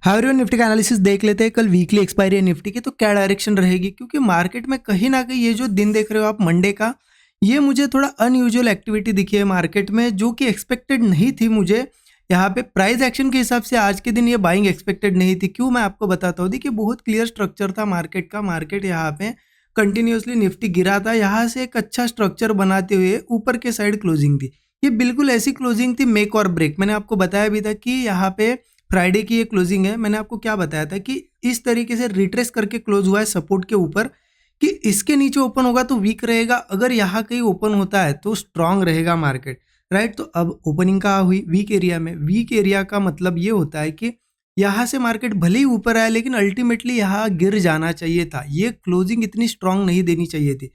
How everyone, Nifty का analysis देख लेते हैं। कल वीकली एक्सपायरी है निफ्टी की, तो क्या डायरेक्शन रहेगी, क्योंकि मार्केट में कहीं ना कहीं ये जो दिन देख रहे हो आप मंडे का, ये मुझे थोड़ा अनयूजुअल एक्टिविटी दिखी है मार्केट में, जो कि एक्सपेक्टेड नहीं थी मुझे। यहाँ पे प्राइस एक्शन के हिसाब से आज के दिन ये बाइंग एक्सपेक्टेड नहीं थी। क्यों, मैं आपको बताता हूँ। देखिए, बहुत क्लियर स्ट्रक्चर था मार्केट का। मार्केट यहाँ पे कंटिन्यूसली निफ्टी गिरा था, यहाँ से एक अच्छा स्ट्रक्चर बनाते हुए ऊपर के साइड क्लोजिंग थी। ये बिल्कुल ऐसी क्लोजिंग थी मेक और ब्रेक। मैंने आपको बताया भी था कि यहाँ पे फ्राइडे की ये क्लोजिंग है। मैंने आपको क्या बताया था कि इस तरीके से रिट्रेस करके क्लोज हुआ है सपोर्ट के ऊपर, कि इसके नीचे ओपन होगा तो वीक रहेगा, अगर यहाँ कहीं ओपन होता है तो स्ट्रांग रहेगा मार्केट, राइट। तो अब ओपनिंग कहाँ हुई, वीक एरिया में। वीक एरिया का मतलब ये होता है कि यहाँ से मार्केट भले ही ऊपर आया, लेकिन अल्टीमेटली यहाँ गिर जाना चाहिए था। ये क्लोजिंग इतनी स्ट्रांग नहीं देनी चाहिए थी।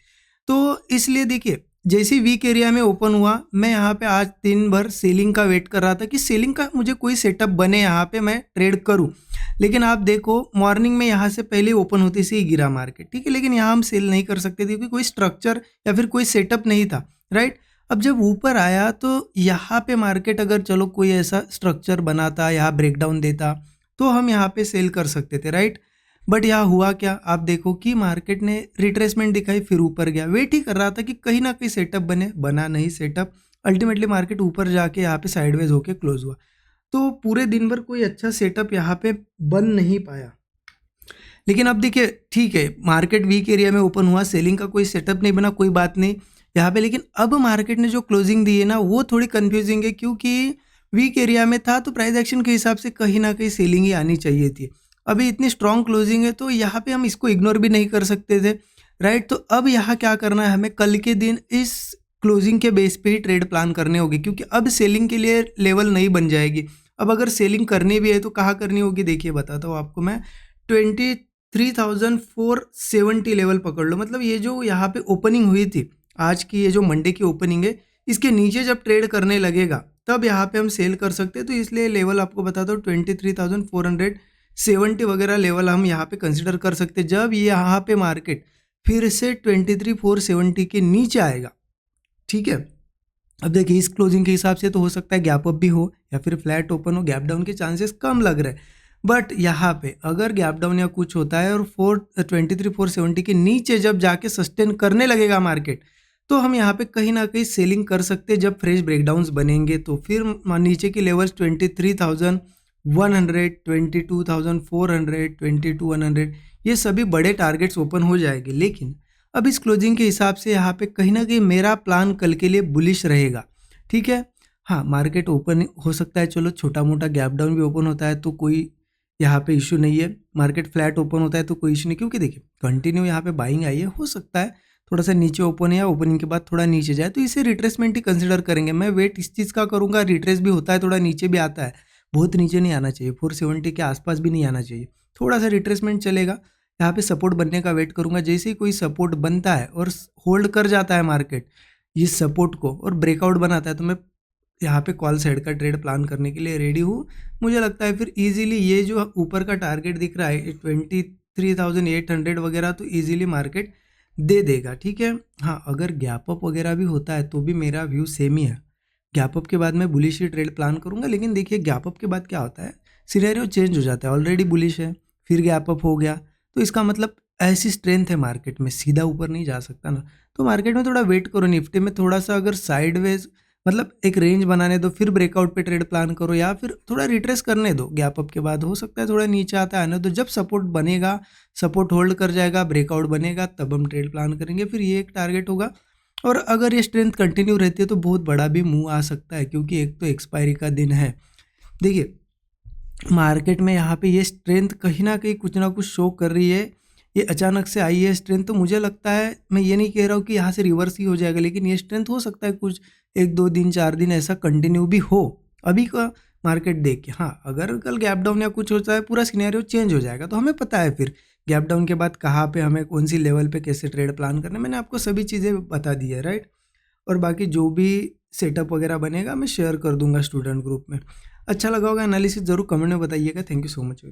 तो इसलिए देखिए, जैसे वीक एरिया में ओपन हुआ, मैं यहाँ पे आज दिन भर सेलिंग का वेट कर रहा था कि सेलिंग का मुझे कोई सेटअप बने, यहाँ पे मैं ट्रेड करूँ। लेकिन आप देखो, मॉर्निंग में यहाँ से पहले ओपन होते से ही गिरा मार्केट, ठीक है। लेकिन यहाँ हम सेल नहीं कर सकते थे क्योंकि कोई स्ट्रक्चर या फिर कोई सेटअप नहीं था, राइट। अब जब ऊपर आया तो यहाँ पे मार्केट अगर चलो कोई ऐसा स्ट्रक्चर बनाता, यहाँ ब्रेकडाउन देता, तो हम यहाँ पे सेल कर सकते थे, राइट। बट यहाँ हुआ क्या, आप देखो कि मार्केट ने रिट्रेसमेंट दिखाई, फिर ऊपर गया। वेट ही कर रहा था कि कहीं ना कहीं सेटअप बने, बना नहीं सेटअप। अल्टीमेटली मार्केट ऊपर जाके यहाँ पे साइडवेज होके क्लोज हुआ। तो पूरे दिन भर कोई अच्छा सेटअप यहाँ पे बन नहीं पाया। लेकिन अब देखिए, ठीक है, मार्केट वीक एरिया में ओपन हुआ, सेलिंग का कोई सेटअप नहीं बना, कोई बात नहीं यहाँ पे। लेकिन अब मार्केट ने जो क्लोजिंग दी है ना, वो थोड़ी कंफ्यूजिंग है, क्योंकि वीक एरिया में था तो प्राइस एक्शन के हिसाब से कहीं ना कहीं सेलिंग ही आनी चाहिए थी। अभी इतनी स्ट्रॉन्ग क्लोजिंग है तो यहाँ पे हम इसको इग्नोर भी नहीं कर सकते थे, राइट। तो अब यहाँ क्या करना है, हमें कल के दिन इस क्लोजिंग के बेस पे ही ट्रेड प्लान करने होगी, क्योंकि अब सेलिंग के लिए लेवल नहीं बन जाएगी। अब अगर सेलिंग करनी भी है तो कहाँ करनी होगी, देखिए बताता हूँ आपको मैं। 23,470 लेवल पकड़ लो। मतलब ये जो यहाँ पे ओपनिंग हुई थी आज की, ये जो मंडे की ओपनिंग है, इसके नीचे जब ट्रेड करने लगेगा तब यहाँ पे हम सेल कर सकते हैं। तो इसलिए लेवल आपको बताता हूँ 23,470 वगैरह लेवल हम यहाँ पे कंसिडर कर सकते हैं। जब ये यहाँ पे मार्केट फिर से 23,470 के नीचे आएगा, ठीक है। अब देखिए, इस क्लोजिंग के हिसाब से तो हो सकता है गैप अप भी हो या फिर फ्लैट ओपन हो, गैप डाउन के चांसेस कम लग रहे हैं। बट यहाँ पे अगर गैप डाउन या कुछ होता है और 23,470 के नीचे जब जाके सस्टेन करने लगेगा मार्केट, तो हम यहाँ पे कहीं ना कहीं सेलिंग कर सकते हैं। जब फ्रेश ब्रेकडाउन्स बनेंगे तो फिर नीचे की लेवल्स 23,100, 22,400, 22,100, ये सभी बड़े टारगेट्स ओपन हो जाएंगे। लेकिन अब इस क्लोजिंग के हिसाब से यहाँ पे कहीं ना कहीं मेरा प्लान कल के लिए बुलिश रहेगा, ठीक है। हाँ, मार्केट ओपन हो सकता है, चलो छोटा मोटा गैप डाउन भी ओपन होता है तो कोई यहाँ पे इशू नहीं है। मार्केट फ्लैट ओपन होता है तो कोई इशू नहीं, क्योंकि देखिए कंटिन्यू यहाँ पे बाइंग आई है। हो सकता है थोड़ा सा नीचे ओपन है या ओपनिंग के बाद थोड़ा नीचे जाए, तो इसे रिट्रेसमेंट ही कंसिडर करेंगे। मैं वेट इस चीज़ का करूँगा, रिट्रेस भी होता है, थोड़ा नीचे भी आता है, बहुत नीचे नहीं आना चाहिए, 470 के आसपास भी नहीं आना चाहिए, थोड़ा सा रिट्रेसमेंट चलेगा। यहाँ पे सपोर्ट बनने का वेट करूंगा। जैसे ही कोई सपोर्ट बनता है और होल्ड कर जाता है मार्केट इस सपोर्ट को और ब्रेकआउट बनाता है, तो मैं यहाँ पे कॉल साइड का ट्रेड प्लान करने के लिए रेडी हूँ। मुझे लगता है फिर इजीली ये जो ऊपर का टारगेट दिख रहा है 23,800 वगैरह, तो इजीली मार्केट दे देगा, ठीक है। हाँ, अगर गैप अप वगैरह भी होता है तो भी मेरा व्यू सेम ही है। गैप अप के बाद मैं बुलिश ही ट्रेड प्लान करूँगा। लेकिन देखिए, गैप अप के बाद क्या होता है, सिनेरियो चेंज हो जाता है। ऑलरेडी बुलिश है, फिर गैप अप हो गया, तो इसका मतलब ऐसी स्ट्रेंथ है मार्केट में, सीधा ऊपर नहीं जा सकता ना। तो मार्केट में थोड़ा वेट करो। निफ्टी में थोड़ा सा अगर साइडवेज, मतलब एक रेंज बनाने दो, फिर ब्रेकआउट पे ट्रेड प्लान करो, या फिर थोड़ा रिट्रेस करने दो गैप अप के बाद। हो सकता है थोड़ा नीचे आता है ना, तो जब सपोर्ट बनेगा, सपोर्ट होल्ड कर जाएगा, ब्रेकआउट बनेगा, तब हम ट्रेड प्लान करेंगे। फिर ये एक टारगेट होगा। और अगर ये स्ट्रेंथ कंटिन्यू रहती है तो बहुत बड़ा भी मूव आ सकता है, क्योंकि एक तो एक्सपायरी का दिन है। देखिए, मार्केट में यहाँ पे ये स्ट्रेंथ कहीं ना कुछ शो कर रही है। ये अचानक से आई है स्ट्रेंथ, तो मुझे लगता है, मैं ये नहीं कह रहा हूँ कि यहाँ से रिवर्स ही हो जाएगा, लेकिन ये स्ट्रेंथ हो सकता है कुछ 1-2 दिन 4 दिन ऐसा कंटिन्यू भी हो अभी का मार्केट देख के। हाँ, अगर कल गैप डाउन या कुछ होता है, पूरा सिनेरियो चेंज हो जाएगा, तो हमें पता है फिर गैप डाउन के बाद कहाँ पे हमें कौन सी लेवल पे कैसे ट्रेड प्लान करना है। मैंने आपको सभी चीज़ें बता दी है, राइट। और बाकी जो भी सेटअप वगैरह बनेगा मैं शेयर कर दूंगा स्टूडेंट ग्रुप में। अच्छा लगा होगा एनालिसिस, जरूर कमेंट में बताइएगा। Thank you so much.